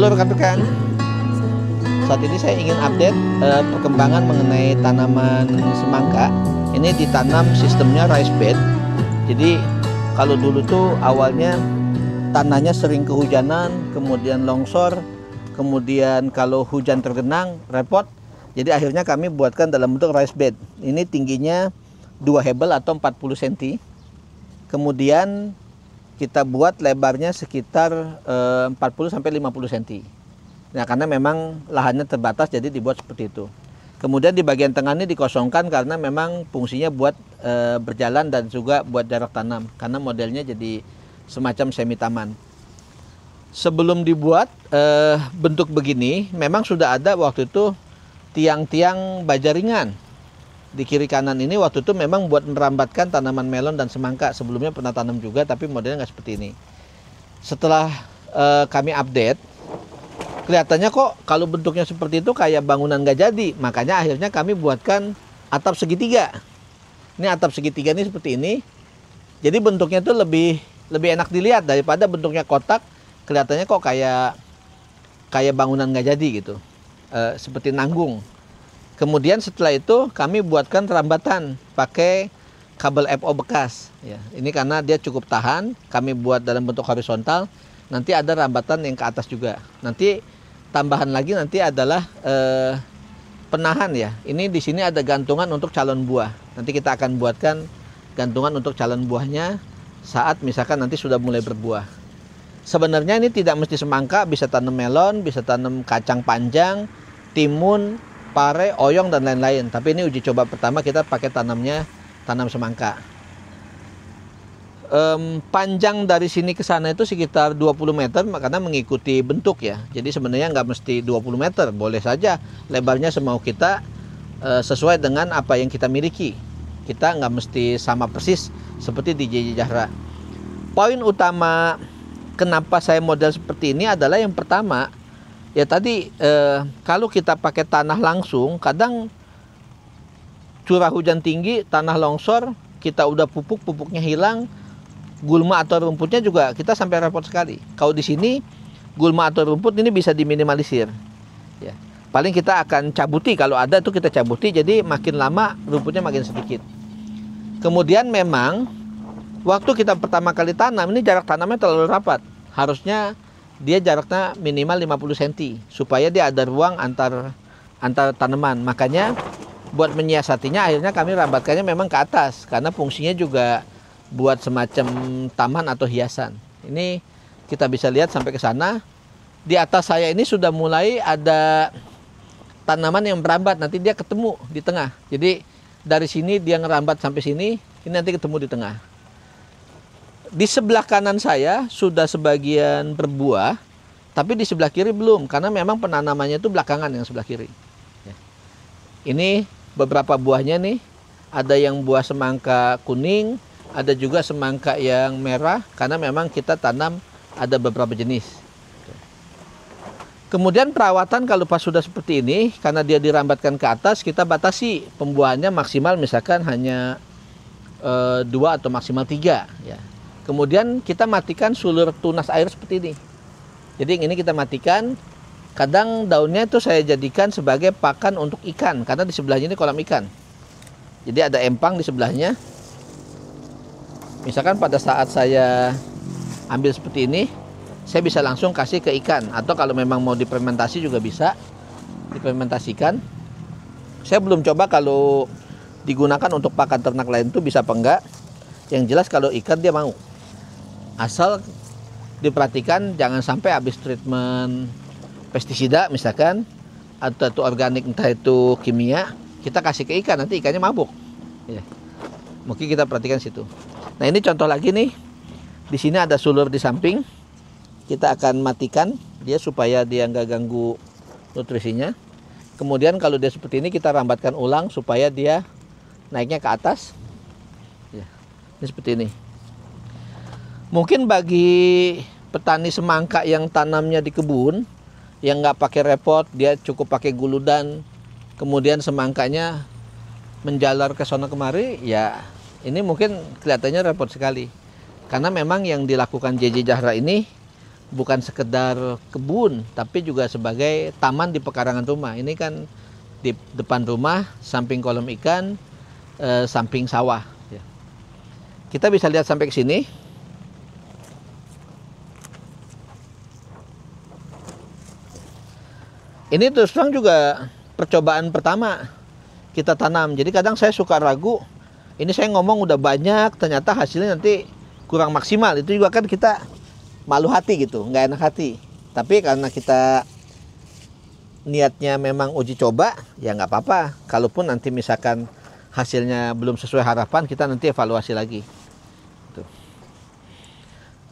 rekan-rekan, saat ini saya ingin update perkembangan mengenai tanaman semangka. Ini ditanam sistemnya raised bed. Jadi kalau dulu tuh awalnya tanahnya sering kehujanan, kemudian longsor, kemudian kalau hujan tergenang repot. Jadi akhirnya kami buatkan dalam bentuk raised bed. Ini tingginya 2 hebel atau 40 cm. Kemudian kita buat lebarnya sekitar 40 sampai 50 cm. Nah, karena memang lahannya terbatas jadi dibuat seperti itu. Kemudian di bagian tengah ini dikosongkan karena memang fungsinya buat berjalan dan juga buat jarak tanam. Karena modelnya jadi semacam semi taman. Sebelum dibuat bentuk begini, memang sudah ada waktu itu tiang-tiang baja ringan. Di kiri kanan ini waktu itu memang buat merambatkan tanaman melon dan semangka. Sebelumnya pernah tanam juga tapi modelnya nggak seperti ini. Setelah kami update, kelihatannya kok kalau bentuknya seperti itu kayak bangunan nggak jadi. Makanya akhirnya kami buatkan atap segitiga. Ini atap segitiga ini seperti ini. Jadi bentuknya itu lebih enak dilihat daripada bentuknya kotak. Kelihatannya kok kayak bangunan nggak jadi gitu. Seperti nanggung. Kemudian setelah itu kami buatkan rambatan pakai kabel FO bekas. Ya, ini karena dia cukup tahan, kami buat dalam bentuk horizontal. Nanti ada rambatan yang ke atas juga. Nanti tambahan lagi nanti adalah penahan ya. Ini di sini ada gantungan untuk calon buah. Nanti kita akan buatkan gantungan untuk calon buahnya saat misalkan nanti sudah mulai berbuah. Sebenarnya ini tidak mesti semangka, bisa tanam melon, bisa tanam kacang panjang, timun, pare, oyong dan lain-lain. Tapi ini uji coba pertama kita pakai tanam semangka. Panjang dari sini ke sana itu sekitar 20 meter karena mengikuti bentuk ya. Jadi sebenarnya nggak mesti 20 meter, boleh saja lebarnya semau kita sesuai dengan apa yang kita miliki. Kita nggak mesti sama persis seperti di JJ Zahra. Poin utama kenapa saya model seperti ini adalah yang pertama, ya tadi kalau kita pakai tanah langsung, kadang curah hujan tinggi, tanah longsor, kita udah pupuknya hilang, gulma atau rumputnya juga kita sampai repot sekali. Kalau di sini gulma atau rumput ini bisa diminimalisir. Ya, paling kita akan cabuti, kalau ada tuh kita cabuti, jadi makin lama rumputnya makin sedikit. Kemudian memang waktu kita pertama kali tanam ini jarak tanamnya terlalu rapat. Harusnya dia jaraknya minimal 50 cm supaya dia ada ruang antar tanaman. Makanya buat menyiasatinya akhirnya kami rambatkannya memang ke atas karena fungsinya juga buat semacam taman atau hiasan. Ini kita bisa lihat sampai ke sana. Di atas saya ini sudah mulai ada tanaman yang merambat, nanti dia ketemu di tengah. Jadi dari sini dia ngerambat sampai sini, ini nanti ketemu di tengah. Di sebelah kanan saya sudah sebagian berbuah, tapi di sebelah kiri belum, karena memang penanamannya itu belakangan yang sebelah kiri. Ya. Ini beberapa buahnya nih, ada yang buah semangka kuning, ada juga semangka yang merah, karena memang kita tanam ada beberapa jenis. Kemudian perawatan kalau pas sudah seperti ini, karena dia dirambatkan ke atas, kita batasi pembuahannya maksimal misalkan hanya 2 atau maksimal 3. Ya. Kemudian kita matikan sulur tunas air seperti ini. Jadi yang ini kita matikan. Kadang daunnya itu saya jadikan sebagai pakan untuk ikan, karena di sebelahnya ini kolam ikan. Jadi ada empang di sebelahnya. Misalkan pada saat saya ambil seperti ini, saya bisa langsung kasih ke ikan. Atau kalau memang mau difermentasi juga bisa difermentasikan. Saya belum coba kalau digunakan untuk pakan ternak lain itu bisa apa enggak. Yang jelas kalau ikan dia mau. Asal diperhatikan jangan sampai habis treatment pestisida misalkan, atau itu organik entah itu kimia, kita kasih ke ikan, nanti ikannya mabuk. Ya. Mungkin kita perhatikan situ. Nah ini contoh lagi nih. Di sini ada sulur di samping. Kita akan matikan dia supaya dia nggak ganggu nutrisinya. Kemudian kalau dia seperti ini kita rambatkan ulang supaya dia naiknya ke atas. Ya. Ini seperti ini. Mungkin bagi petani semangka yang tanamnya di kebun, yang nggak pakai repot, dia cukup pakai guludan, kemudian semangkanya menjalar ke sana kemari, ya ini mungkin kelihatannya repot sekali. Karena memang yang dilakukan JJ Zahra ini bukan sekedar kebun, tapi juga sebagai taman di pekarangan rumah. Ini kan di depan rumah, samping kolam ikan, samping sawah. Ya. Kita bisa lihat sampai ke sini. Ini terus terang juga percobaan pertama kita tanam. Jadi kadang saya suka ragu, ini saya ngomong udah banyak, ternyata hasilnya nanti kurang maksimal. Itu juga kan kita malu hati gitu, nggak enak hati. Tapi karena kita niatnya memang uji coba, ya nggak apa-apa. Kalaupun nanti misalkan hasilnya belum sesuai harapan, kita nanti evaluasi lagi. Tuh.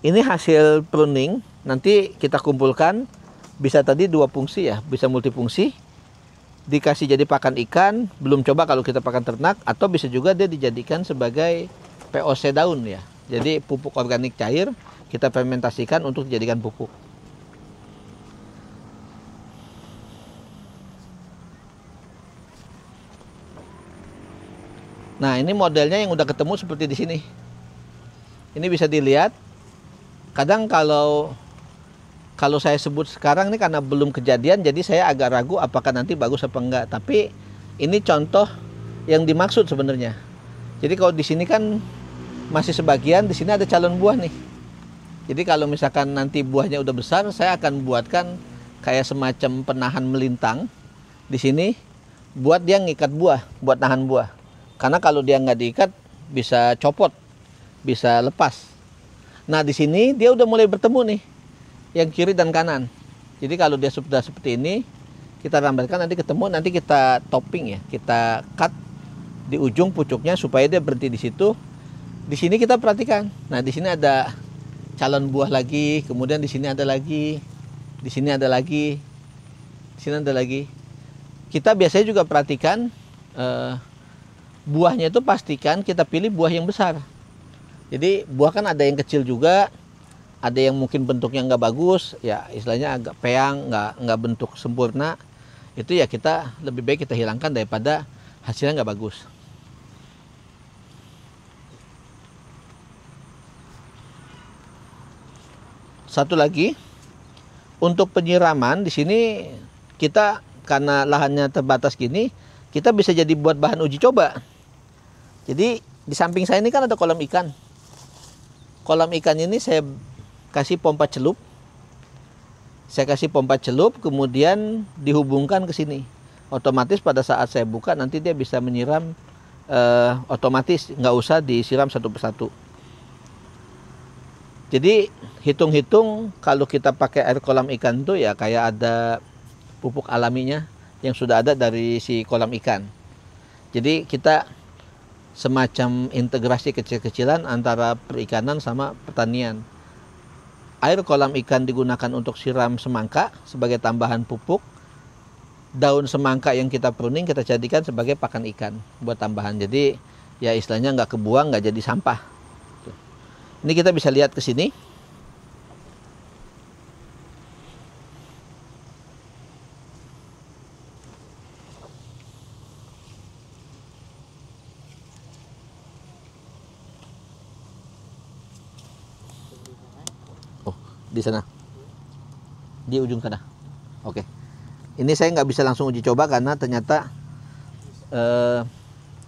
Ini hasil pruning, nanti kita kumpulkan. Bisa tadi 2 fungsi ya, bisa multifungsi. Dikasih jadi pakan ikan, belum coba kalau kita pakan ternak, atau bisa juga dia dijadikan sebagai POC daun ya. Jadi pupuk organik cair, kita fermentasikan untuk dijadikan pupuk. Nah, ini modelnya yang udah ketemu seperti di sini. Ini bisa dilihat. Kadang kalau saya sebut sekarang ini karena belum kejadian, jadi saya agak ragu apakah nanti bagus apa enggak. Tapi ini contoh yang dimaksud sebenarnya. Jadi kalau di sini kan masih sebagian, di sini ada calon buah nih. Jadi kalau misalkan nanti buahnya udah besar, saya akan buatkan kayak semacam penahan melintang di sini, buat dia ngikat buah, buat nahan buah. Karena kalau dia nggak diikat, bisa copot, bisa lepas. Nah di sini dia udah mulai bertemu nih, yang kiri dan kanan. Jadi kalau dia sudah seperti ini, kita rambatkan, nanti ketemu, nanti kita topping ya, kita cut di ujung pucuknya supaya dia berhenti di situ. Di sini kita perhatikan. Nah di sini ada calon buah lagi, kemudian di sini ada lagi, di sini ada lagi, di sini ada lagi. Kita biasanya juga perhatikan buahnya itu, pastikan kita pilih buah yang besar. Jadi buah kan ada yang kecil juga, ada yang mungkin bentuknya nggak bagus, ya istilahnya agak peang, nggak bentuk sempurna. Itu ya kita lebih baik kita hilangkan daripada hasilnya nggak bagus. Satu lagi, untuk penyiraman di sini kita karena lahannya terbatas gini, kita bisa jadi buat bahan uji coba. Jadi di samping saya ini kan ada kolam ikan. Kolam ikan ini saya kasih pompa celup. Saya kasih pompa celup, kemudian dihubungkan ke sini. Otomatis pada saat saya buka nanti dia bisa menyiram otomatis, nggak usah disiram satu persatu. Jadi hitung-hitung kalau kita pakai air kolam ikan tuh ya kayak ada pupuk alaminya yang sudah ada dari si kolam ikan. Jadi kita semacam integrasi kecil-kecilan antara perikanan sama pertanian. Air kolam ikan digunakan untuk siram semangka sebagai tambahan pupuk. Daun semangka yang kita pruning kita jadikan sebagai pakan ikan buat tambahan. Jadi ya istilahnya nggak kebuang, nggak jadi sampah. Ini kita bisa lihat ke sini. Di sana, di ujung sana. Oke, ini saya nggak bisa langsung uji coba karena ternyata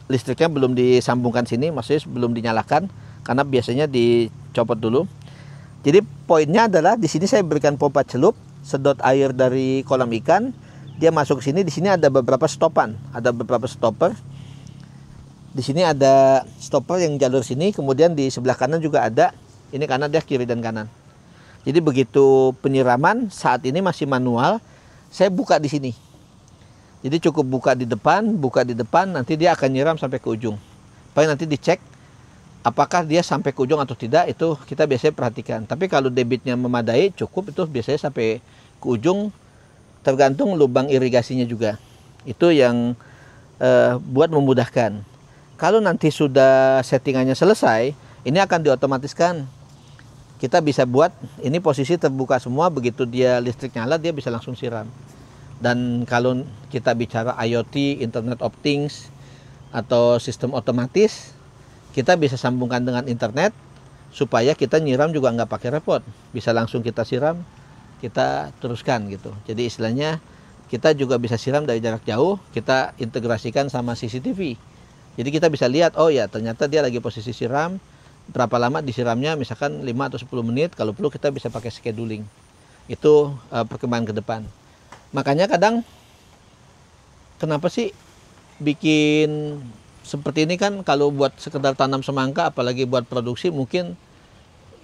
listriknya belum disambungkan sini, maksudnya belum dinyalakan karena biasanya dicopot dulu. Jadi poinnya adalah di sini saya berikan pompa celup, sedot air dari kolam ikan, dia masuk ke sini. Di sini ada beberapa stopan, ada beberapa stopper. Di sini ada stopper yang jalur sini, kemudian di sebelah kanan juga ada. Ini karena dia kiri dan kanan. Jadi begitu penyiraman saat ini masih manual, saya buka di sini. Jadi cukup buka di depan, nanti dia akan nyiram sampai ke ujung. Paling nanti dicek apakah dia sampai ke ujung atau tidak, itu kita biasanya perhatikan. Tapi kalau debitnya memadai, cukup, itu biasanya sampai ke ujung, tergantung lubang irigasinya juga. Itu yang buat memudahkan. Kalau nanti sudah settingannya selesai, ini akan diotomatiskan. Kita bisa buat ini posisi terbuka semua, begitu dia listrik nyala dia bisa langsung siram. Dan kalau kita bicara IoT, Internet of Things atau sistem otomatis, kita bisa sambungkan dengan internet, supaya kita nyiram juga nggak pakai repot, bisa langsung kita siram, kita teruskan gitu. Jadi istilahnya kita juga bisa siram dari jarak jauh, kita integrasikan sama CCTV. Jadi kita bisa lihat, oh ya ternyata dia lagi posisi siram, berapa lama disiramnya, misalkan 5 atau 10 menit, kalau perlu kita bisa pakai scheduling. Itu perkembangan ke depan. Makanya kadang kenapa sih bikin seperti ini kan, kalau buat sekedar tanam semangka apalagi buat produksi mungkin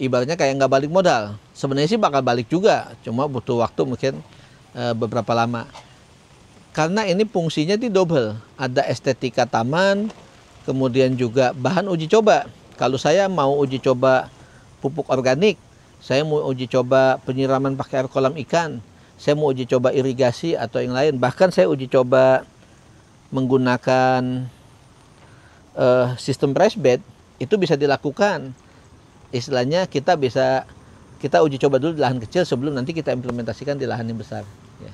ibaratnya kayak nggak balik modal. Sebenarnya sih bakal balik juga, cuma butuh waktu mungkin beberapa lama. Karena ini fungsinya di double, ada estetika taman, kemudian juga bahan uji coba. Kalau saya mau uji coba pupuk organik, saya mau uji coba penyiraman pakai air kolam ikan, saya mau uji coba irigasi atau yang lain, bahkan saya uji coba menggunakan sistem raised bed, itu bisa dilakukan. Istilahnya kita uji coba dulu di lahan kecil sebelum nanti kita implementasikan di lahan yang besar. Ya.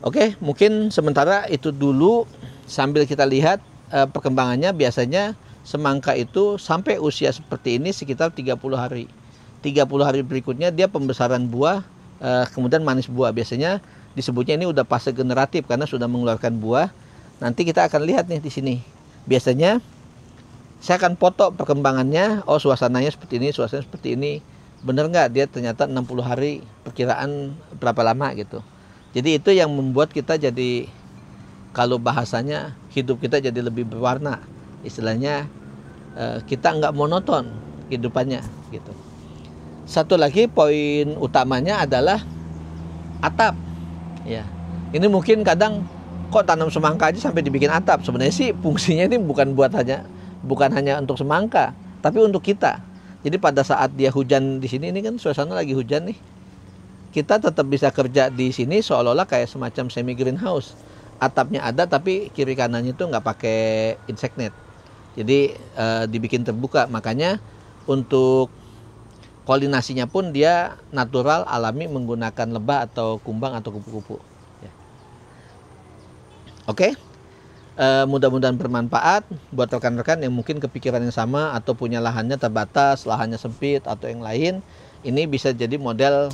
Oke, mungkin sementara itu dulu sambil kita lihat perkembangannya. Biasanya semangka itu sampai usia seperti ini sekitar 30 hari. 30 hari berikutnya dia pembesaran buah, kemudian manis buah. Biasanya disebutnya ini udah fase generatif karena sudah mengeluarkan buah. Nanti kita akan lihat nih di sini. Biasanya saya akan foto perkembangannya, oh suasananya seperti ini, suasananya seperti ini. Bener nggak dia ternyata 60 hari, perkiraan berapa lama gitu. Jadi itu yang membuat kita jadi, kalau bahasanya, hidup kita jadi lebih berwarna. Istilahnya kita nggak monoton kehidupannya gitu. Satu lagi poin utamanya adalah atap. Ya, ini mungkin kadang kok tanam semangka aja sampai dibikin atap. Sebenarnya sih fungsinya ini bukan hanya untuk semangka, tapi untuk kita. Jadi pada saat dia hujan di sini, ini kan suasana lagi hujan nih, kita tetap bisa kerja di sini seolah-olah kayak semacam semi greenhouse. Atapnya ada tapi kiri kanannya itu nggak pakai insect net. Jadi dibikin terbuka. Makanya untuk koordinasinya pun dia natural, alami, menggunakan lebah atau kumbang atau kupu-kupu. Oke, mudah-mudahan bermanfaat buat rekan-rekan yang mungkin kepikiran yang sama atau punya lahannya terbatas, lahannya sempit atau yang lain. Ini bisa jadi model,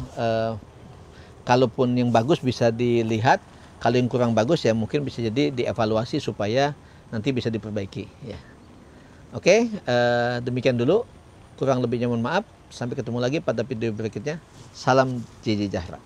kalaupun yang bagus bisa dilihat, kalau yang kurang bagus ya mungkin bisa jadi dievaluasi supaya nanti bisa diperbaiki. Ya. Oke, demikian dulu. Kurang lebihnya mohon maaf. Sampai ketemu lagi pada video berikutnya. Salam Jiji Jahra.